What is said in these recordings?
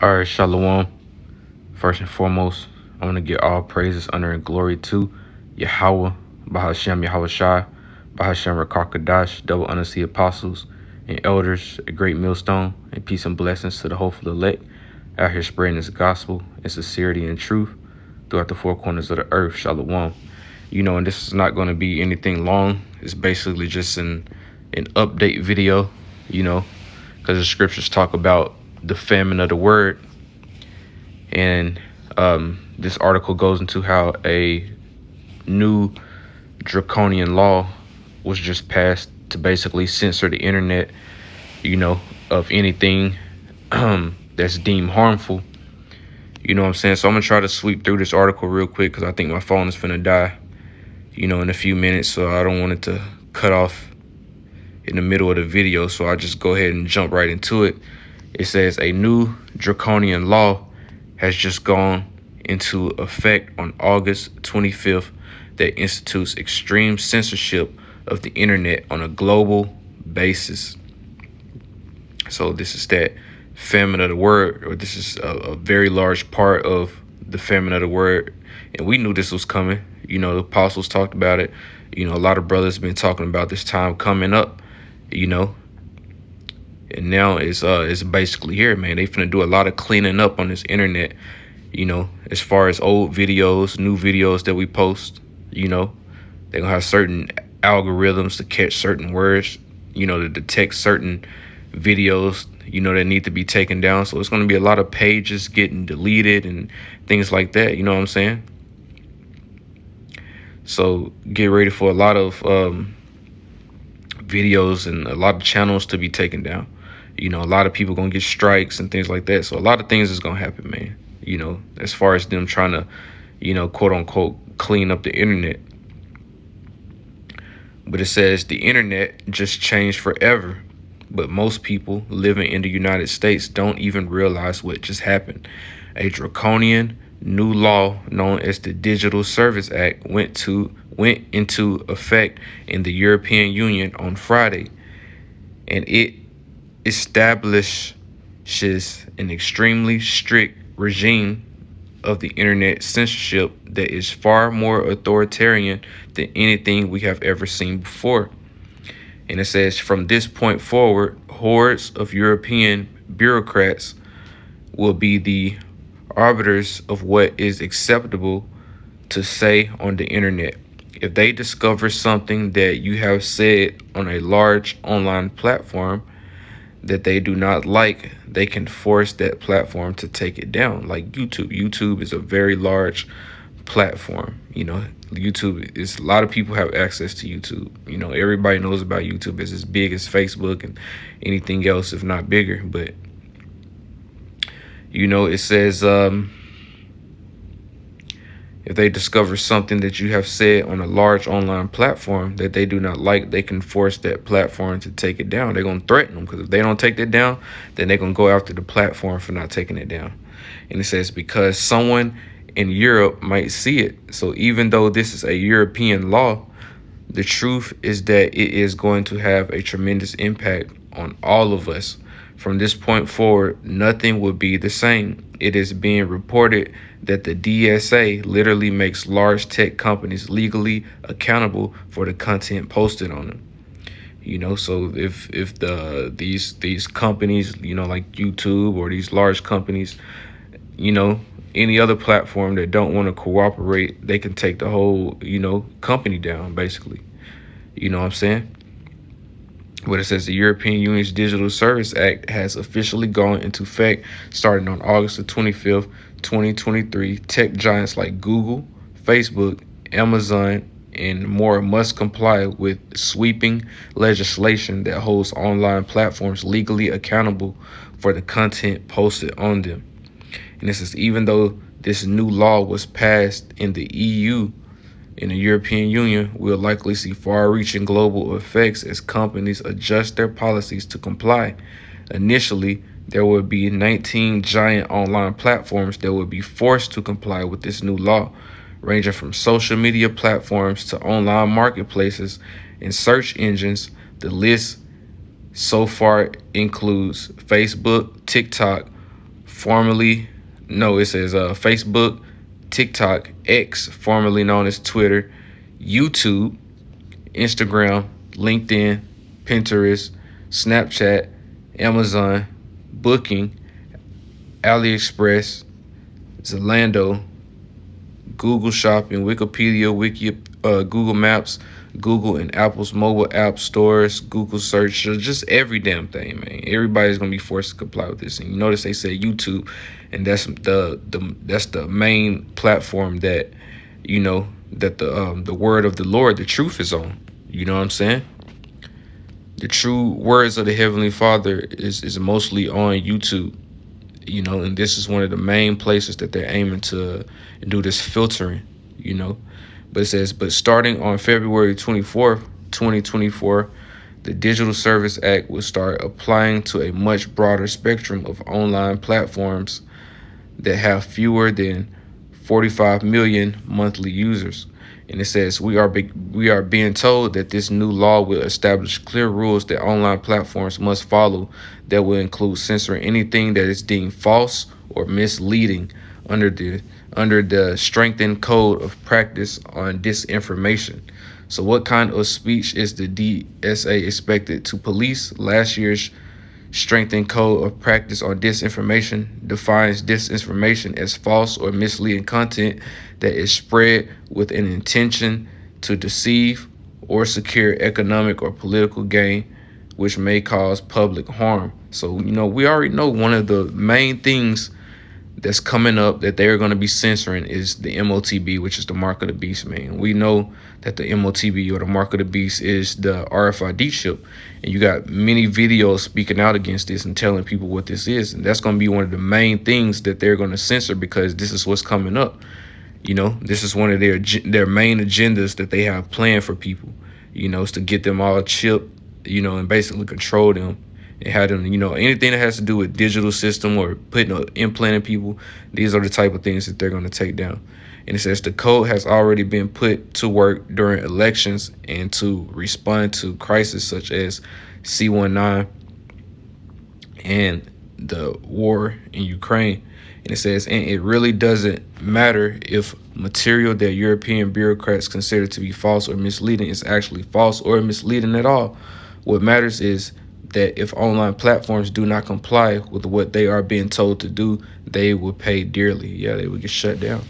All right, Shalom. First and foremost, I want to give all praises, honor, and glory to Yahweh, Bahashem Yahweh Shai, Bahashem Rakakadash, double honor to the apostles and elders, a great millstone, and peace and blessings to the hopeful elect out here spreading this gospel in sincerity and truth throughout the four corners of the earth. Shalom. And this is not going to be anything long. It's basically just an update video, because the scriptures talk about the famine of the word. And this article goes into how a new draconian law was just passed to basically censor the internet, of anything that's deemed harmful. You know what I'm saying? So I'm going to try to sweep through this article real quick because I think my phone is finna die, in a few minutes. So I don't want it to cut off in the middle of the video. So I'll just go ahead and jump right into it. It says a new draconian law has just gone into effect on August 25th that institutes extreme censorship of the internet on a global basis. So this is that famine of the word, or this is a very large part of the famine of the word. And we knew this was coming. The apostles talked about it. A lot of brothers been talking about this time coming up, and now it's basically here, man. They finna do a lot of cleaning up on this internet, as far as old videos, new videos that we post. They're gonna have certain algorithms to catch certain words, to detect certain videos, that need to be taken down. So it's gonna be a lot of pages getting deleted and things like that. You know what I'm saying? So get ready for a lot of videos and a lot of channels to be taken down. A lot of people gonna get strikes and things like that. So a lot of things is gonna happen, man. As far as them trying to, quote unquote, clean up the internet. But it says the internet just changed forever. But most people living in the United States don't even realize what just happened. A draconian new law known as the Digital Service Act went into effect in the European Union on Friday, and it establishes an extremely strict regime of the internet censorship that is far more authoritarian than anything we have ever seen before. And it says from this point forward, hordes of European bureaucrats will be the arbiters of what is acceptable to say on the internet. If they discover something that you have said on a large online platform that they do not like, they can force that platform to take it down. Like YouTube. YouTube is a very large platform. YouTube is, a lot of people have access to YouTube. Everybody knows about YouTube. It's as big as Facebook and anything else, if not bigger. But it says if they discover something that you have said on a large online platform that they do not like, they can force that platform to take it down. They're going to threaten them, because if they don't take that down, then they're going to go after the platform for not taking it down. And it says because someone in Europe might see it. So even though this is a European law, the truth is that it is going to have a tremendous impact on all of us. From this point forward, nothing will be the same. It is being reported that the DSA literally makes large tech companies legally accountable for the content posted on them. So if these companies, like YouTube or these large companies, any other platform that don't want to cooperate, they can take the whole, company down, basically. You know what I'm saying? But it says the European Union's Digital Service Act has officially gone into effect starting on August the 25th, 2023. Tech giants like Google, Facebook, Amazon, and more must comply with sweeping legislation that holds online platforms legally accountable for the content posted on them. And this is even though this new law was passed in the EU, in the European Union, we'll likely see far-reaching global effects as companies adjust their policies to comply. Initially, there will be 19 giant online platforms that will be forced to comply with this new law, ranging from social media platforms to online marketplaces and search engines. The list so far includes Facebook, TikTok, formerly, no, it says Facebook, TikTok, X, formerly known as Twitter, YouTube, Instagram, LinkedIn, Pinterest, Snapchat, Amazon, Booking, AliExpress, Zalando, Google Shopping, Wikipedia, Google Maps, Google and Apple's mobile app stores, Google search, just every damn thing, man. Everybody's gonna be forced to comply with this. And you notice they say YouTube, and that's the main platform that the word of the Lord, the truth, is on. You know what I'm saying? The true words of the Heavenly Father is mostly on YouTube. And this is one of the main places that they're aiming to do this filtering. But it says, but starting on February 24th, 2024, the Digital Service Act will start applying to a much broader spectrum of online platforms that have fewer than 45 million monthly users. And it says, we are being told that this new law will establish clear rules that online platforms must follow that will include censoring anything that is deemed false or misleading under the strengthened code of practice on disinformation. So what kind of speech is the DSA expected to police? Last year's strengthened code of practice on disinformation defines disinformation as false or misleading content that is spread with an intention to deceive or secure economic or political gain, which may cause public harm. So, we already know one of the main things that's coming up that they're going to be censoring is the MOTB, which is the mark of the beast, man. We know that the MOTB, or the mark of the beast, is the RFID chip. And you got many videos speaking out against this and telling people what this is. And that's going to be one of the main things that they're going to censor, because this is what's coming up. This is one of their main agendas that they have planned for people, is to get them all chipped, and basically control them. And have them, anything that has to do with digital system or implanting people, these are the type of things that they're going to take down. And it says the code has already been put to work during elections and to respond to crises such as C-19 and the war in Ukraine. And it says, and it really doesn't matter if material that European bureaucrats consider to be false or misleading is actually false or misleading at all. What matters is that if online platforms do not comply with what they are being told to do, they will pay dearly. Yeah, they will get shut down.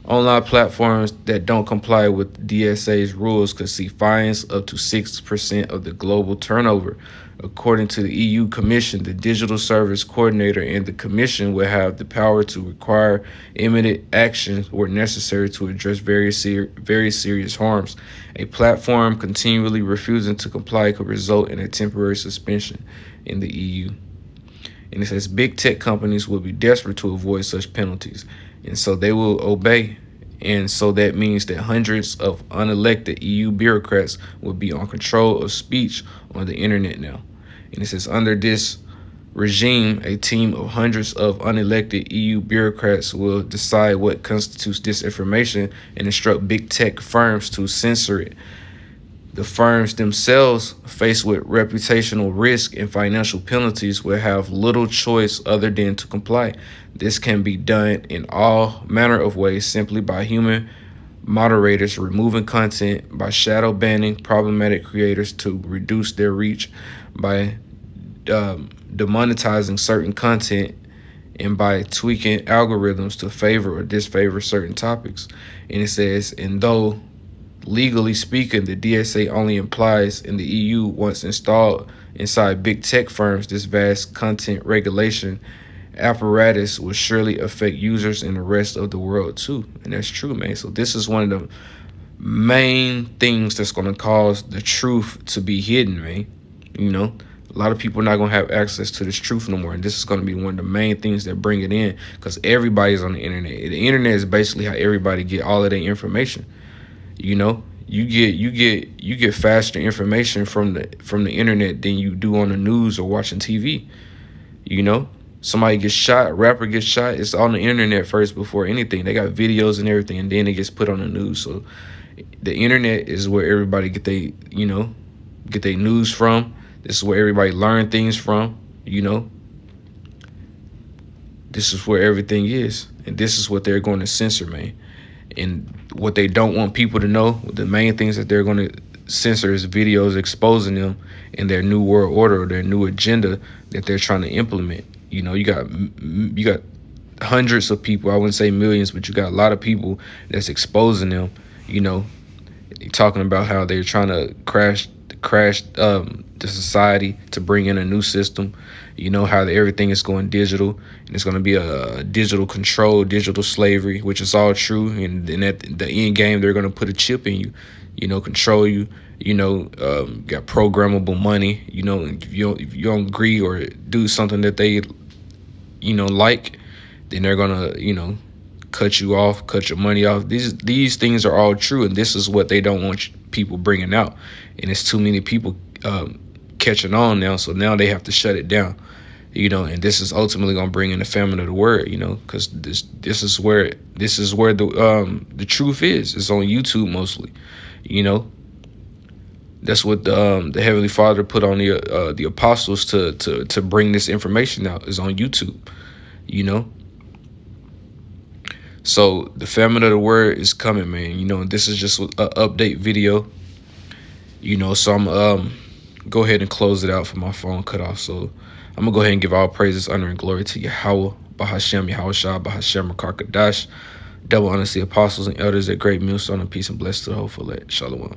Online platforms that don't comply with DSA's rules could see fines up to 6% of the global turnover. According to the EU Commission, the Digital Service Coordinator and the Commission will have the power to require immediate action where necessary to address very serious harms. A platform continually refusing to comply could result in a temporary suspension in the EU. And it says big tech companies will be desperate to avoid such penalties, and so they will obey. And so that means that hundreds of unelected EU bureaucrats will be on control of speech on the internet now. And it says under this regime, a team of hundreds of unelected EU bureaucrats will decide what constitutes disinformation and instruct big tech firms to censor it. The firms themselves, faced with reputational risk and financial penalties, will have little choice other than to comply. This can be done in all manner of ways, simply by human moderators removing content, by shadow banning problematic creators to reduce their reach, by demonetizing certain content, and by tweaking algorithms to favor or disfavor certain topics. And it says, and though legally speaking, the DSA only applies in the EU once installed inside big tech firms, this vast content regulation apparatus will surely affect users in the rest of the world too. And that's true, man. So this is one of the main things that's going to cause the truth to be hidden, man. A lot of people are not going to have access to this truth no more. And this is going to be one of the main things that bring it in, because everybody's on the internet. The internet is basically how everybody get all of their information. You get faster information from the internet than you do on the news or watching TV. Somebody gets shot, a rapper gets shot, it's on the internet first before anything. They got videos and everything, and then it gets put on the news. So the internet is where everybody get their news from. This is where everybody learn things from. This is where everything is, and this is what they're going to censor, man. And what they don't want people to know, the main things that they're going to censor is videos exposing them in their new world order or their new agenda that they're trying to implement. You know, you got hundreds of people, I wouldn't say millions, but you got a lot of people that's exposing them, you know, talking about how they're trying to crash the society to bring in a new system. You know how everything is going digital, and it's going to be a digital control, digital slavery, which is all true. And at the end game, they're going to put a chip in you, you know, control you. You know, got programmable money. You know, if you don't agree or do something that they, you know, like, then they're gonna, you know, cut you off, cut your money off. These things are all true, and this is what they don't want people bringing out. And it's too many people catching on now, so now they have to shut it down. You know, and this is ultimately gonna bring in the famine of the word. You know, because this is where the truth is. It's on YouTube mostly. You know, that's what the Heavenly Father put on the apostles to bring this information out, is on YouTube. You know. So the famine of the word is coming, man. You know, this is just an update video. You know, so I'm go ahead and close it out for my phone cut off. So I'm gonna go ahead and give all praises, honor, and glory to Yahweh, Bahashem, Yahweh Shah, Bahashem, Rakar Kadash, double honor to the apostles and elders at Great Millstone, and peace and blessings to the whole Shalom.